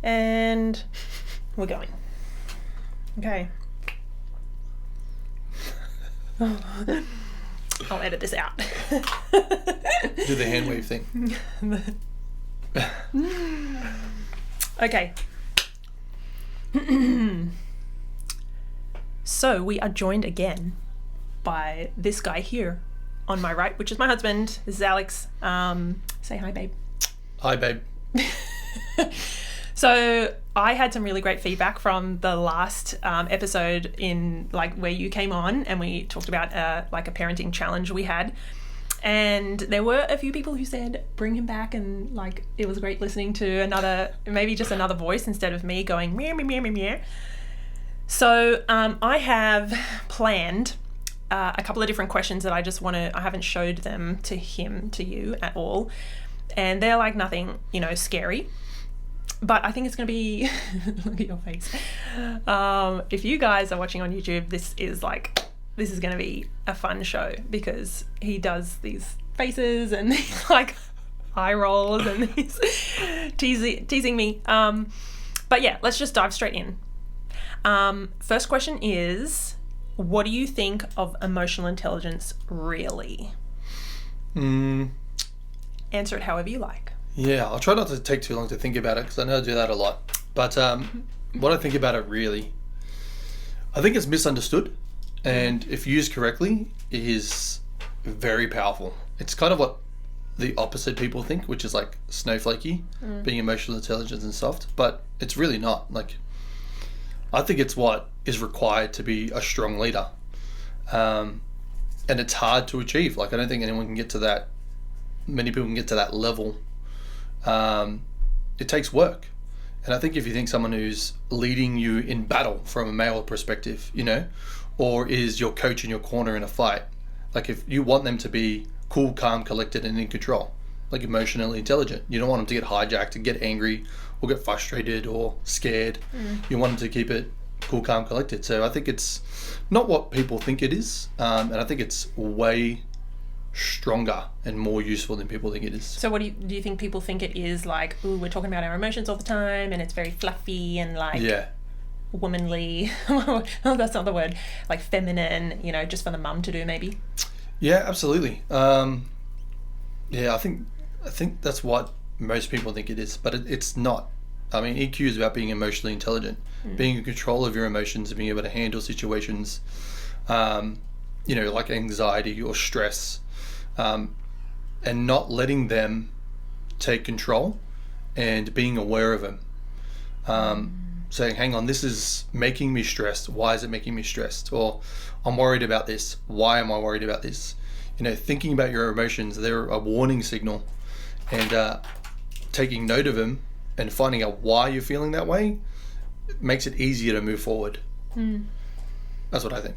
And we're going. Okay. I'll edit this out. Do the hand wave thing. Okay. So we are joined again by this guy here on my right, which is my husband. This is Alex. Say hi, babe. Hi, babe. So I had some really great feedback from the last episode in like where you came on and we talked about like a parenting challenge we had. And there were a few people who said, bring him back, and like it was great listening to maybe just another voice instead of me going meow, meow, meow, meow, meow. So I have planned a couple of different questions that I haven't showed them to you at all. And they're like nothing, scary. But I think it's going to be, look at your face. If you guys are watching on YouTube, this is going to be a fun show because he does these faces and these like eye rolls and he's teasing me. But yeah, let's just dive straight in. First question is, what do you think of emotional intelligence really? Answer it however you like. Yeah, I'll try not to take too long to think about it because I know I do that a lot. But what I think about it really, I think it's misunderstood. And if used correctly, it is very powerful. It's kind of what the opposite people think, which is like snowflakey, being emotional intelligence and soft. But it's really not. Like, I think it's what is required to be a strong leader. And it's hard to achieve. Like, I don't think anyone can get to that. Many people can get to that level. It takes work. And I think if you think someone who's leading you in battle from a male perspective, or is your coach in your corner in a fight, like if you want them to be cool, calm, collected, and in control, like emotionally intelligent, you don't want them to get hijacked and get angry or get frustrated or scared. You want them to keep it cool, calm, collected. So I think it's not what people think it is, and I think it's way stronger and more useful than people think it is. So what do you think people think it is? Like, ooh, we're talking about our emotions all the time and it's very fluffy and like womanly. Oh, that's not the word. Like feminine, just for the mum to do maybe. Yeah, absolutely. I think that's what most people think it is, but it's not. I mean, EQ is about being emotionally intelligent, being in control of your emotions and being able to handle situations, like anxiety or stress, and not letting them take control and being aware of them. Saying, hang on, this is making me stressed. Why is it making me stressed? Or I'm worried about this. Why am I worried about this? Thinking about your emotions, they're a warning signal, and taking note of them and finding out why you're feeling that way makes it easier to move forward. That's what I think.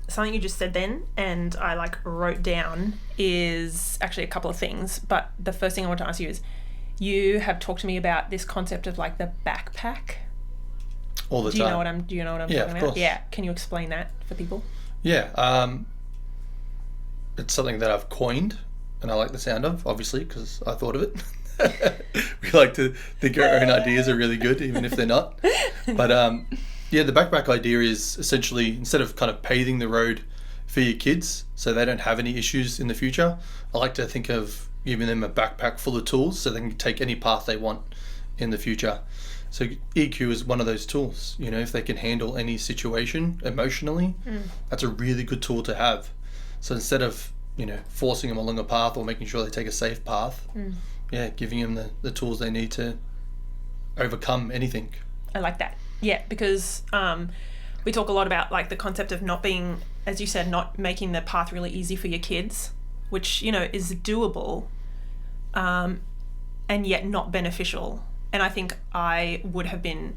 Something you just said then, and I wrote down, is actually a couple of things. But the first thing I want to ask you is, you have talked to me about this concept of like the backpack. All the time. Do you know what I'm talking about? Of course. Yeah. Can you explain that for people? Yeah. It's something that I've coined, and I like the sound of, obviously, because I thought of it. We like to think our own ideas are really good, even if they're not. But the backpack idea is essentially, instead of kind of paving the road for your kids so they don't have any issues in the future, I like to think of giving them a backpack full of tools so they can take any path they want in the future. So EQ is one of those tools. If they can handle any situation emotionally, that's a really good tool to have. So instead of forcing them along a path or making sure they take a safe path, giving them the tools they need to overcome anything. I like that. Yeah, because we talk a lot about like the concept of not being, as you said, not making the path really easy for your kids, which is doable, and yet not beneficial. And I think I would have been,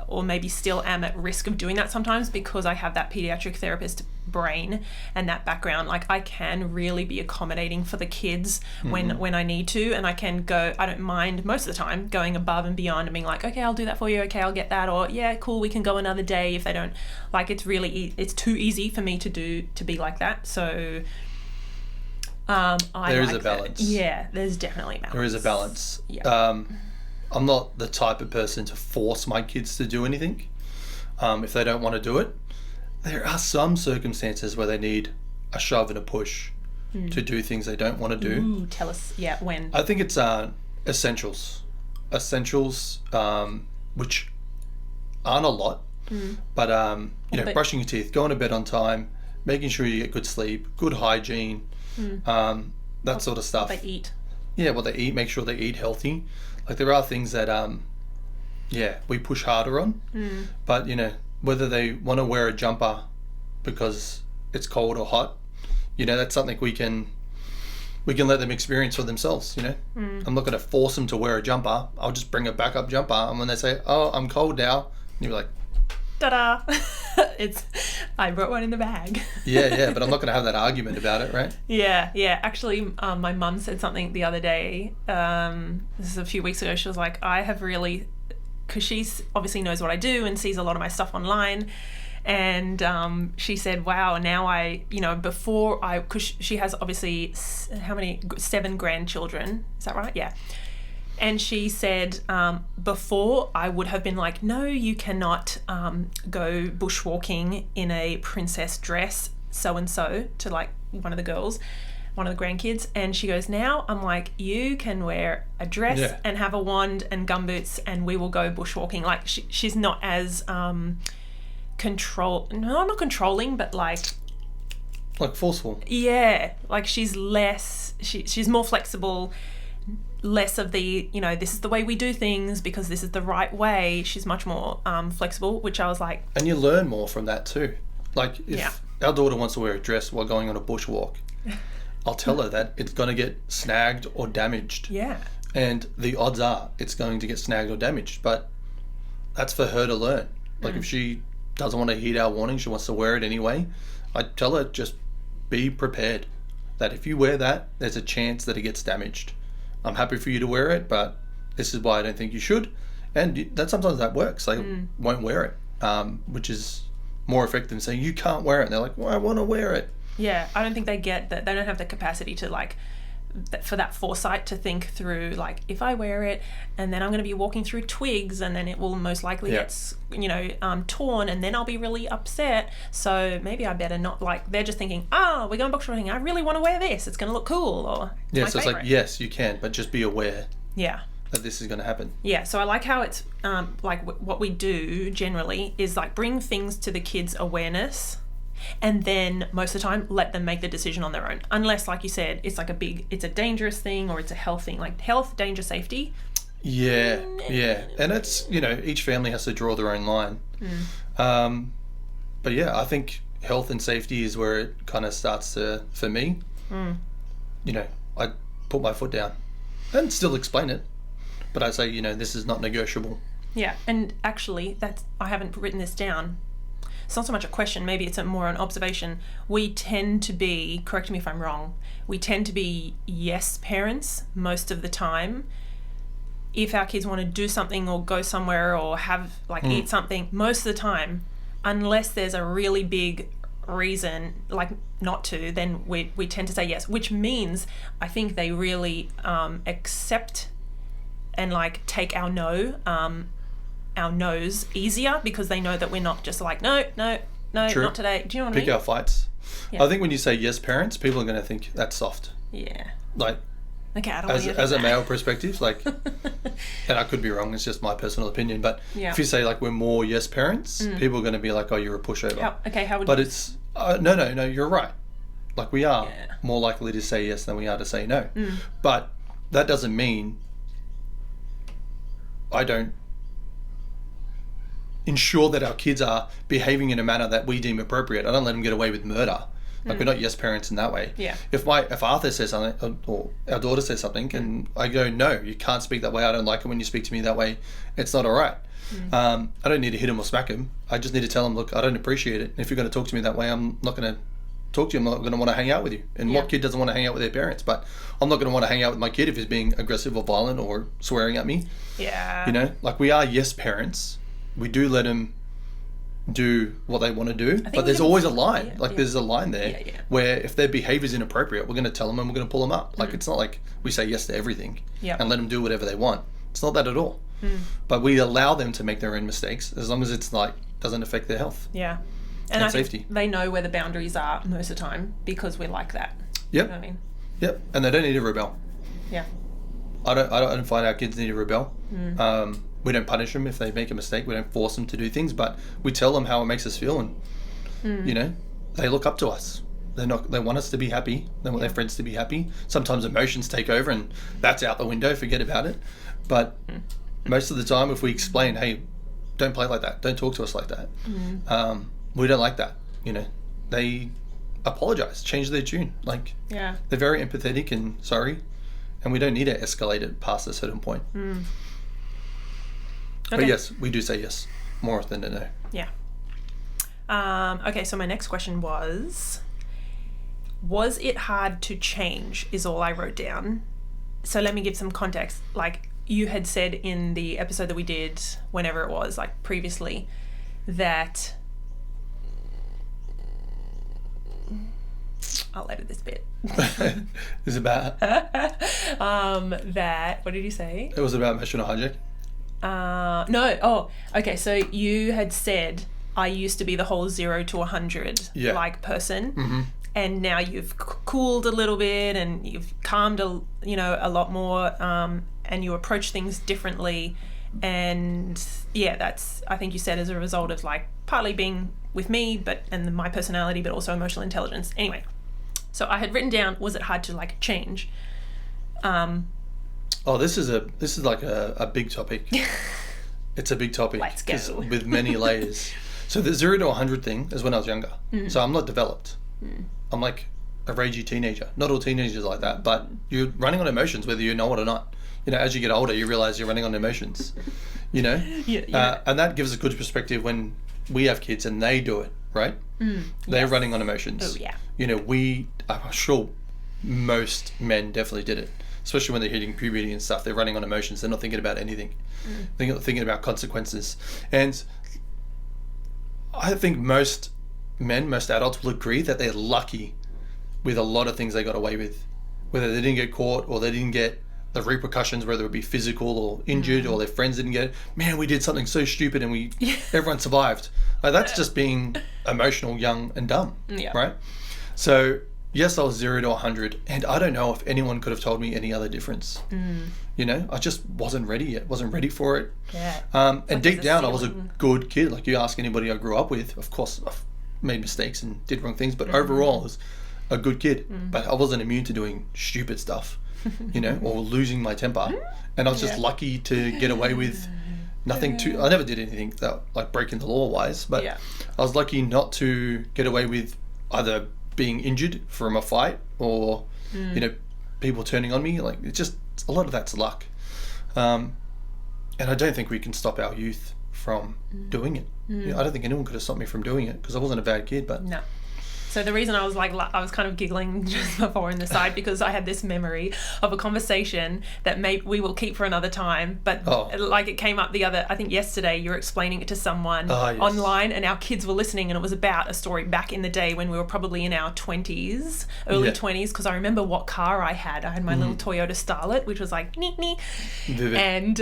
or maybe still am, at risk of doing that sometimes because I have that pediatric therapist brain and that background. Like I can really be accommodating for the kids when I need to, and I don't mind most of the time going above and beyond and being like, okay, I'll do that for you, okay, I'll get that, or yeah, cool, we can go another day if they don't. Like it's too easy for me to be like that. So there is a balance. Yeah, there's definitely a balance. There is a balance. Yeah. I'm not the type of person to force my kids to do anything if they don't want to do it. There are some circumstances where they need a shove and a push to do things they don't want to do. Ooh, tell us, when. I think it's essentials, which aren't a lot, but brushing your teeth, going to bed on time, making sure you get good sleep, good hygiene, that sort of stuff. What they eat. Yeah, what they eat, make sure they eat healthy. Like there are things that, we push harder on, but whether they want to wear a jumper because it's cold or hot, that's something we can let them experience for themselves. I'm not going to force them to wear a jumper. I'll just bring a backup jumper, and when they say, "Oh, I'm cold now," you're like, "Ta-da!" I brought one in the bag. yeah, but I'm not going to have that argument about it, right? Yeah. Actually, my mum said something the other day. This is a few weeks ago. She was like, "I have really," because she obviously knows what I do and sees a lot of my stuff online. And she said, "Wow, now because she has obviously 7 grandchildren. Is that right? Yeah." And she said, before I would have been like, "No, you cannot go bushwalking in a princess dress, so-and-so," to like one of the girls, one of the grandkids. And she goes, "Now I'm like, you can wear a dress and have a wand and gumboots and we will go bushwalking." Like she's not as... not controlling, but like forceful. Yeah, like she's more flexible, less of the this is the way we do things because this is the right way. She's much more flexible, which I was like, and you learn more from that too. Like if our daughter wants to wear a dress while going on a bushwalk, I'll tell her that it's going to get snagged or damaged. Yeah, and the odds are it's going to get snagged or damaged, but that's for her to learn. Like if she doesn't want to heed our warning, she wants to wear it anyway, I tell her, just be prepared that if you wear that, there's a chance that it gets damaged. I'm happy for you to wear it, but this is why I don't think you should. And sometimes that works. They won't wear it, which is more effective than saying you can't wear it. And they're like, "Well, I want to wear it." Yeah, I don't think they get that. They don't have the capacity to for that foresight to think through, like, if I wear it and then I'm going to be walking through twigs and then it will most likely get torn and then I'll be really upset, so maybe I better not. Like, they're just thinking, we're going bushwalking, I really want to wear this, it's going to look cool, or so it's like, yes, you can, but just be aware that this is going to happen. So I like how it's what we do generally is like bring things to the kids' awareness, and then most of the time let them make the decision on their own, unless, like you said, it's like it's a dangerous thing or it's a health thing, like health, danger, safety. And it's each family has to draw their own line. But I think health and safety is where it kind of starts to, for me, I put my foot down and still explain it, but I say, this is not negotiable. And actually I haven't written this down. It's not so much a question, maybe it's more an observation. We tend to be, correct me if I'm wrong, we tend to be yes parents most of the time. If our kids want to do something or go somewhere or have eat something, most of the time, unless there's a really big reason not to, then we tend to say yes, which means I think they really accept and take our no's easier, because they know that we're not just like, no, True. Not today. Do you know what I mean? Pick our fights. I think when you say yes parents, people are going to think that's soft. Yeah. Okay, I don't want to as a male perspective, and I could be wrong, it's just my personal opinion, but if you say we're more yes parents, people are going to be like, "Oh, you're a pushover." How would but it's no, you're right. We are more likely to say yes than we are to say no. But that doesn't mean I don't ensure that our kids are behaving in a manner that we deem appropriate. I don't let them get away with murder. We're not yes parents in that way. Yeah. If Arthur says something, or our daughter says something, and I go, "No, you can't speak that way. I don't like it when you speak to me that way. It's not all right." I don't need to hit him or smack him. I just need to tell him, "Look, I don't appreciate it. And if you're going to talk to me that way, I'm not going to talk to you. I'm not going to want to hang out with you." And what kid doesn't want to hang out with their parents? But I'm not going to want to hang out with my kid if he's being aggressive or violent or swearing at me. Yeah. We are yes parents. We do let them do what they want to do, but there's always a line. There's a line there where if their behavior is inappropriate, we're going to tell them and we're going to pull them up. It's not like we say yes to everything and let them do whatever they want. It's not that at all. But we allow them to make their own mistakes as long as it's like doesn't affect their health. Yeah. And I safety. think they know where the boundaries are most of the time because we're like that. Yep. You know what I mean? Yep. And they don't need to rebel. Yeah. I don't find our kids need to rebel. We don't punish them if they make a mistake. We don't force them to do things, but we tell them how it makes us feel, and you know, they look up to us. They want us to be happy. They want their friends to be happy. Sometimes emotions take over, and that's out the window. Forget about it. But most of the time, if we explain, hey, don't play like that. Don't talk to us like that. We don't like that. You know, they apologize, change their tune. Like, they're very empathetic and sorry, and we don't need to escalate it past a certain point. Okay. But yes, we do say yes more often than no. Yeah. Okay, so my next question was it hard to change is all I wrote down. So let me give some context. Like you had said in the episode that we did, whenever it was, like previously, that I'll edit this bit. Is it about? That, what did you say? It was about emotional hijack. No. Oh, okay. So you had said I used to be the whole 0 to 100 like person, and now you've cooled a little bit and you've calmed a lot more, and you approach things differently, and that's, I think you said, as a result of like partly being with me, and my personality, but also emotional intelligence. Anyway, so I had written down, was it hard to like change? Oh, this is like a big topic. It's a big topic. Let's go. With many layers. So the 0 to 100 thing is when I was younger. So I'm not developed. I'm like a ragey teenager. Not all teenagers are like that, but you're running on emotions whether you know it or not. You know, as you get older, you realize you're running on emotions. You know? And that gives a good perspective when we have kids and they do it, right? They're running on emotions. Oh, yeah. You know, I'm sure most men definitely did it. Especially when they're hitting puberty and stuff, they're running on emotions. They're not thinking about anything. They're thinking about consequences. And I think most adults will agree that they're lucky with a lot of things they got away with. Whether they didn't get caught or they didn't get the repercussions, whether it be physical or injured, or their friends didn't get it. Man, we did something so stupid and everyone survived. Like, that's just being emotional, young and dumb, right? So yes, I was 0 to 100, and I don't know if anyone could have told me any other difference. You know, I just wasn't ready yet. Wasn't ready for it. And deep down, I was a good kid. Like, you ask anybody I grew up with, of course, I've made mistakes and did wrong things, but overall, I was a good kid. But I wasn't immune to doing stupid stuff, you know, or losing my temper. And I was just lucky to get away with nothing too. I never did anything that, like, breaking the law wise, but I was lucky not to get away with either being injured from a fight or you know, people turning on me. Like, it's just, a lot of that's luck, and I don't think we can stop our youth from doing it. You know, I don't think anyone could have stopped me from doing it because I wasn't a bad kid. But no. So the reason I was like, I was kind of giggling just before in the side because I had this memory of a conversation that we will keep for another time. But like, it came up I think yesterday, you were explaining it to someone online, and our kids were listening, and it was about a story back in the day when we were probably in our 20s, early 20s, because I remember what car I had. I had my little Toyota Starlet, which was like, nee. And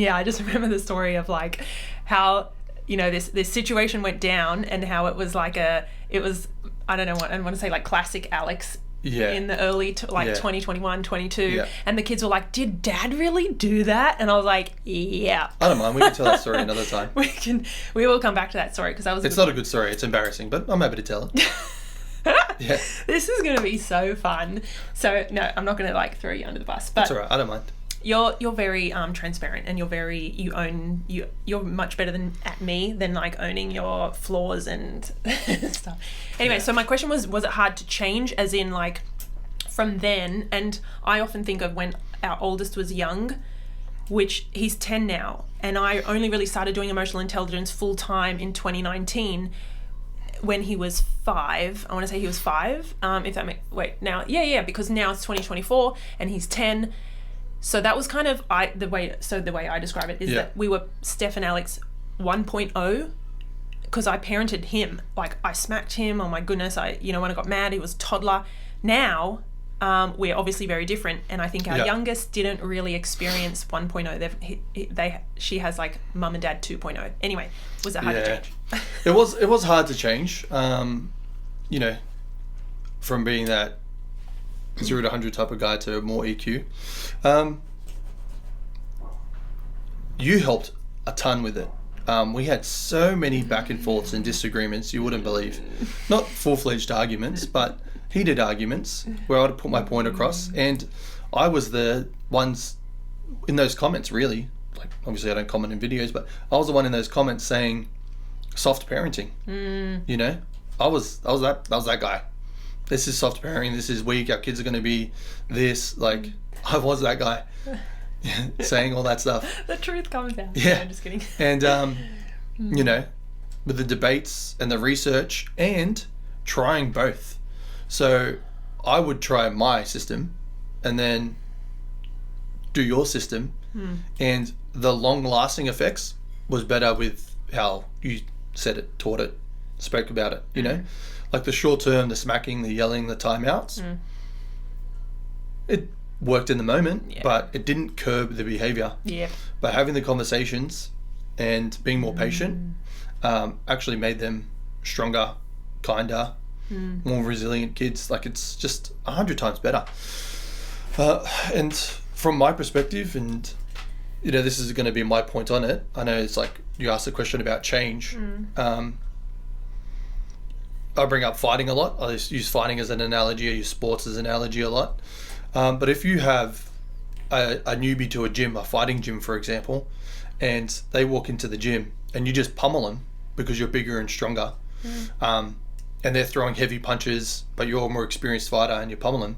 yeah, I just remember the story of like how, you know, this situation went down and how it was like I don't know what I want to say, like classic Alex in the early 2021, 22, and the kids were like, did Dad really do that? And I was like, yeah. I don't mind, we can tell that story another time. We will come back to that story because it's not a good story, it's embarrassing, but I'm happy to tell it. This is going to be so fun. So no, I'm not going to like throw you under the bus, but that's all right, I don't mind. You're very transparent, and you're much better at me than like owning your flaws and stuff. Anyway, so my question was it hard to change, as in like from then? And I often think of when our oldest was young, which he's 10 now, and I only really started doing emotional intelligence full time in 2019 when he was 5. I want to say he was 5. If that because now it's 2024 and he's 10. So that was kind of the way I describe it is that we were Steph and Alex 1.0, because I parented him. Like, I smacked him. Oh my goodness! When I got mad, he was a toddler. Now we're obviously very different, and I think our youngest didn't really experience 1.0. She has like mum and dad 2.0. Anyway, was it hard to change? It was hard to change. You know, from being that 0 to 100 type of guy to more EQ. You helped a ton with it. We had so many back and forths and disagreements you wouldn't believe. Not full-fledged arguments, but heated arguments where I'd put my point across, and I was the ones in those comments, really. Like, obviously I don't comment in videos, but I was the one in those comments saying soft parenting. You know, I was that guy. This is soft parenting, this is weak, our kids are going to be this. Like, I was that guy saying all that stuff. The truth comes out. Yeah. No, I'm just kidding. And you know, with the debates and the research and trying both. So I would try my system and then do your system, and the long-lasting effects was better with how you said it, taught it, spoke about it, you know? Like the short term, the smacking, the yelling, the timeouts, it worked in the moment, but it didn't curb the behavior. Yeah. But having the conversations and being more patient actually made them stronger, kinder, more resilient kids. Like, it's just 100 times better. And from my perspective, and you know, this is going to be my point on it. I know it's like you asked a question about change. I bring up fighting a lot. I use fighting as an analogy. I use sports as an analogy a lot. But if you have a newbie to a gym, a fighting gym, for example, and they walk into the gym and you just pummel them because you're bigger and stronger, and they're throwing heavy punches, but you're a more experienced fighter and you pummel them,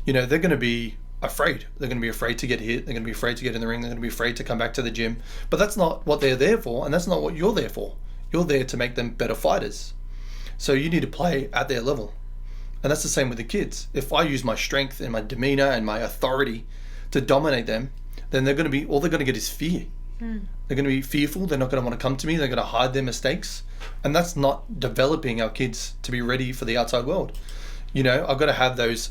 you know, they're going to be afraid. They're going to be afraid to get hit. They're going to be afraid to get in the ring. They're going to be afraid to come back to the gym. But that's not what they're there for, and that's not what you're there for. You're there to make them better fighters. So you need to play at their level. And that's the same with the kids. If I use my strength and my demeanor and my authority to dominate them, then they're going to be, all they're going to get is fear. They're going to be fearful. They're not going to want to come to me. They're going to hide their mistakes. And that's not developing our kids to be ready for the outside world. You know, I've got to have those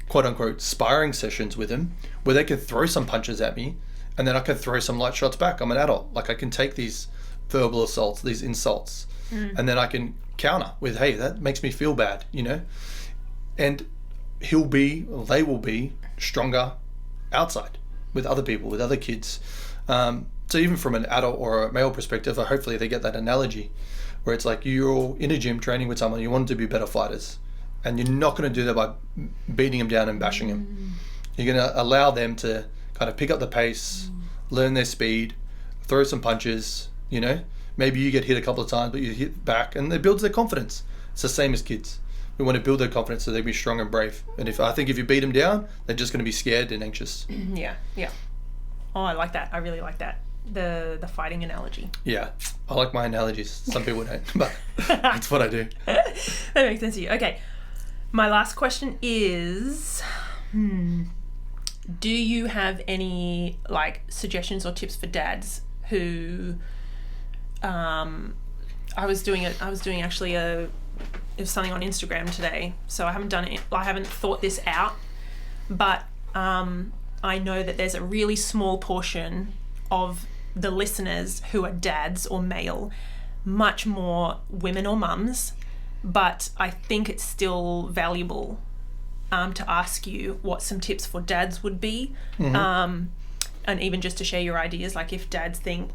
quote unquote sparring sessions with them where they can throw some punches at me and then I can throw some light shots back. I'm an adult. Like, I can take these verbal assaults, these insults, and then I can counter with, hey, that makes me feel bad, you know? And they will be stronger outside with other people, with other kids. So even from an adult or a male perspective, hopefully they get that analogy where it's like you're in a gym training with someone, you want them to be better fighters, and you're not going to do that by beating them down and bashing them. You're going to allow them to kind of pick up the pace, learn their speed, throw some punches, you know? Maybe you get hit a couple of times, but you hit back, and it builds their confidence. It's the same as kids. We want to build their confidence so they be strong and brave. And I think if you beat them down, they're just going to be scared and anxious. Yeah. Oh, I like that. I really like that. The fighting analogy. Yeah, I like my analogies. Some people don't, but that's what I do. That makes sense to you. Okay, my last question is, do you have any like suggestions or tips for dads who, I was doing actually it was something on Instagram today, so I haven't done it. I haven't thought this out, but I know that there's a really small portion of the listeners who are dads or male, much more women or mums, but I think it's still valuable to ask you what some tips for dads would be, and even just to share your ideas. Like, if dads think,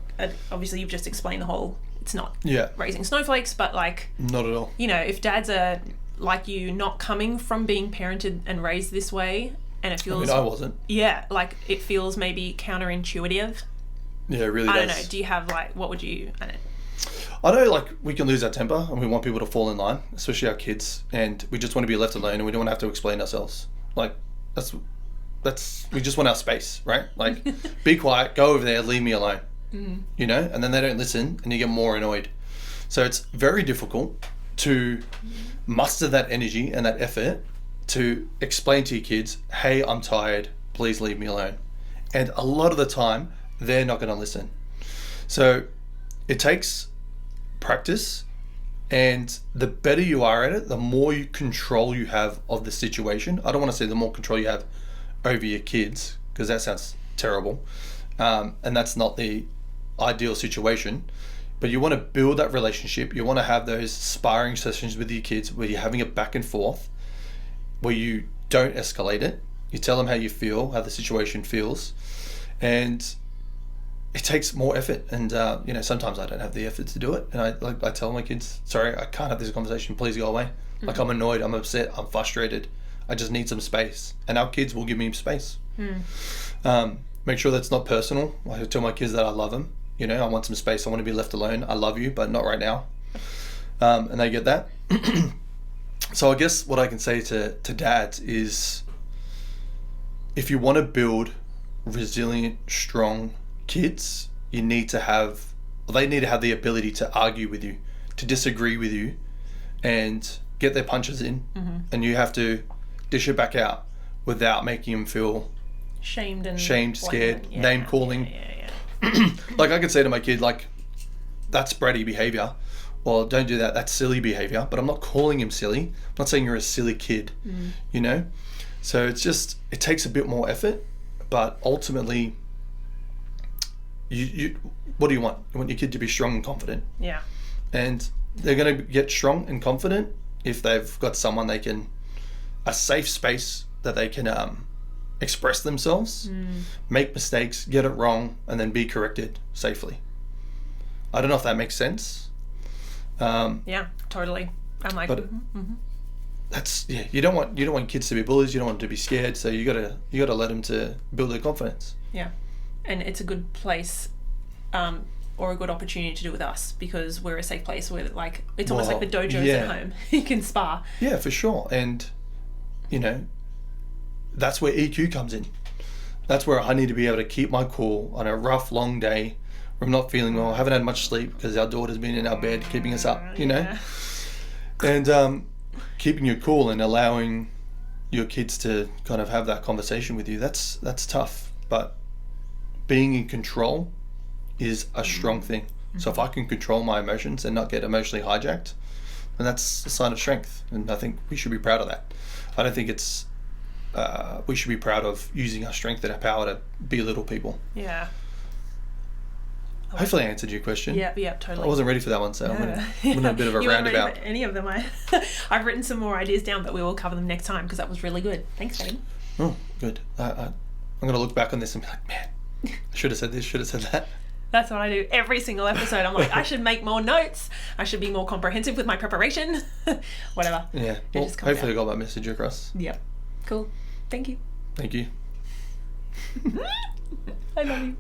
obviously you've just explained the whole, it's not raising snowflakes, but like, not at all. You know, if dads are like you, not coming from being parented and raised this way, and it feels, I wasn't. Yeah, like it feels maybe counterintuitive. Yeah, it really I does. don't know. Do you have like, what would you? I know, like, we can lose our temper and we want people to fall in line, especially our kids, and we just want to be left alone and we don't want to have to explain ourselves. Like, that's we just want our space, right? Like, be quiet, go over there, leave me alone. You know, and then they don't listen and you get more annoyed. So it's very difficult to muster that energy and that effort to explain to your kids, hey, I'm tired, please leave me alone. And a lot of the time they're not going to listen. So it takes practice And the better you are at it, the more control you have of the situation. I don't want to say the more control you have over your kids, because that sounds terrible. And that's not the ideal situation. But you want to build that relationship. You want to have those sparring sessions with your kids where you're having it back and forth, where you don't escalate it. You tell them how you feel, how the situation feels. And it takes more effort. And, sometimes I don't have the effort to do it. And I tell my kids, sorry, I can't have this conversation. Please go away. Mm-hmm. Like, I'm annoyed, I'm upset, I'm frustrated. I just need some space. And our kids will give me space. Make sure that's not personal. I tell my kids that I love them. I want some space. I want to be left alone. I love you, but not right now. And they get that. So I guess what I can say to dads is, if you want to build resilient, strong kids, they need to have the ability to argue with you, to disagree with you, and get their punches in. Mm-hmm. And you have to dish it back out without making them feel shamed, scared, name calling. Yeah. Like, I could say to my kid, like, that's bratty behavior, or don't do that, that's silly behavior, but I'm not calling him silly. I'm not saying you're a silly kid. So it takes a bit more effort, but ultimately, you what do you want? You want your kid to be strong and confident. Yeah. And they're going to get strong and confident if they've got someone a safe space that they can express themselves, make mistakes, get it wrong, and then be corrected safely. I don't know if that makes sense. Yeah, totally. I'm like, but that's you don't want kids to be bullies. You don't want them to be scared. So you gotta let them to build their confidence. Yeah, and it's a good place, or a good opportunity to do with us, because we're a safe place where it's almost like the dojos at home. You can spar. Yeah, for sure, and that's where EQ comes in. That's where I need to be able to keep my cool on a rough, long day where I'm not feeling well, I haven't had much sleep because our daughter's been in our bed keeping us up, And keeping your cool and allowing your kids to kind of have that conversation with you, that's tough. But being in control is a strong thing. So if I can control my emotions and not get emotionally hijacked, then that's a sign of strength. And I think we should be proud of that. I don't think it's we should be proud of using our strength and our power to belittle people. Yeah. Hopefully I answered your question. Yeah, totally. I wasn't ready for that one, so I'm in a bit of a roundabout. Any of them. I've written some more ideas down, but we will cover them next time because that was really good. Thanks, David. Oh, good. I'm going to look back on this and be like, man, I should have said this, should have said that. That's what I do every single episode. I'm like, I should make more notes. I should be more comprehensive with my preparation. Whatever. Yeah. Well, hopefully I got that message across. Yep. Cool. Thank you. Thank you. I love you.